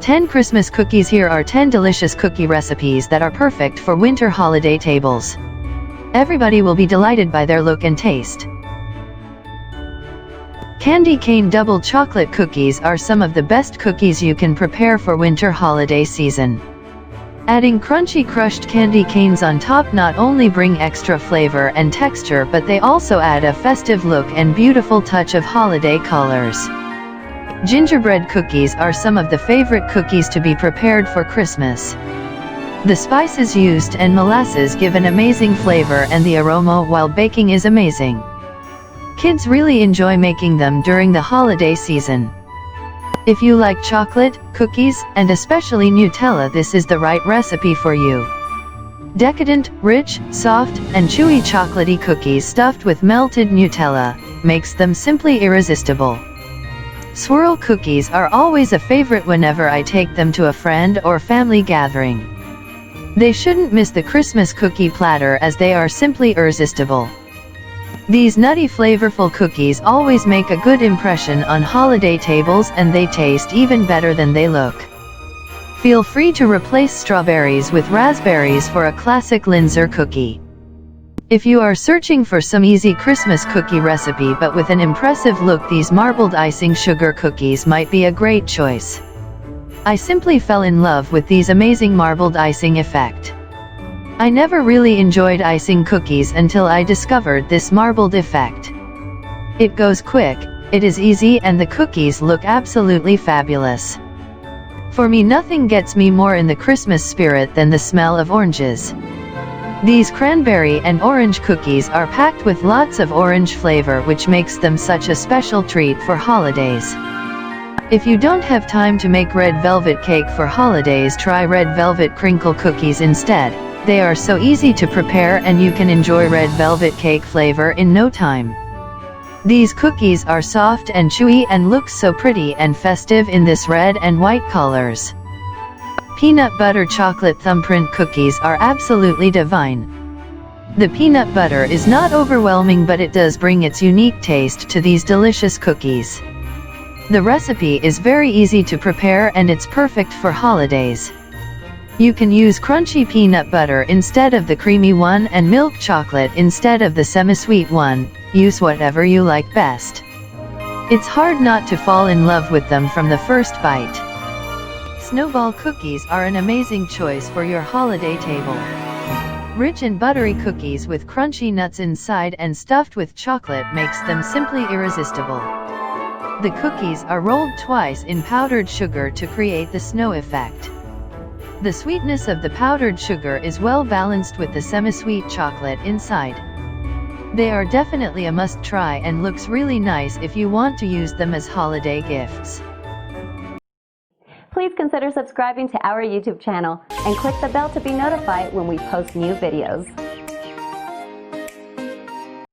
10 Christmas cookies. Here are 10 delicious cookie recipes that are perfect for winter holiday tables. Everybody will be delighted by their look and taste. Candy cane double chocolate cookies are some of the best cookies you can prepare for winter holiday season. Adding crunchy crushed candy canes on top not only bring extra flavor and texture, but they also add a festive look and beautiful touch of holiday colors. Gingerbread cookies are some of the favorite cookies to be prepared for Christmas. The spices used and molasses give an amazing flavor, and the aroma while baking is amazing. Kids really enjoy making them during the holiday season. If you like chocolate, cookies, and especially Nutella, this is the right recipe for you. Decadent, rich, soft, and chewy chocolatey cookies stuffed with melted Nutella makes them simply irresistible. Swirl cookies are always a favorite whenever I take them to a friend or family gathering. They shouldn't miss the Christmas cookie platter as they are simply irresistible. These nutty flavorful cookies always make a good impression on holiday tables, and they taste even better than they look. Feel free to replace strawberries with raspberries for a classic Linzer cookie. If you are searching for some easy Christmas cookie recipe but with an impressive look, these marbled icing sugar cookies might be a great choice. I simply fell in love with these amazing marbled icing effect. I never really enjoyed icing cookies until I discovered this marbled effect. It goes quick, it is easy, and the cookies look absolutely fabulous. For me, nothing gets me more in the Christmas spirit than the smell of oranges. These cranberry and orange cookies are packed with lots of orange flavor, which makes them such a special treat for holidays. If you don't have time to make red velvet cake for holidays, try red velvet crinkle cookies instead. They are so easy to prepare, and you can enjoy red velvet cake flavor in no time. These cookies are soft and chewy and look so pretty and festive in this red and white colors. Peanut butter chocolate thumbprint cookies are absolutely divine. The peanut butter is not overwhelming, but it does bring its unique taste to these delicious cookies. The recipe is very easy to prepare, and it's perfect for holidays. You can use crunchy peanut butter instead of the creamy one, and milk chocolate instead of the semi-sweet one. Use whatever you like best. It's hard not to fall in love with them from the first bite. Snowball cookies are an amazing choice for your holiday table. Rich and buttery cookies with crunchy nuts inside and stuffed with chocolate makes them simply irresistible. The cookies are rolled twice in powdered sugar to create the snow effect. The sweetness of the powdered sugar is well balanced with the semi-sweet chocolate inside. They are definitely a must-try and looks really nice if you want to use them as holiday gifts. Please consider subscribing to our YouTube channel and click the bell to be notified when we post new videos.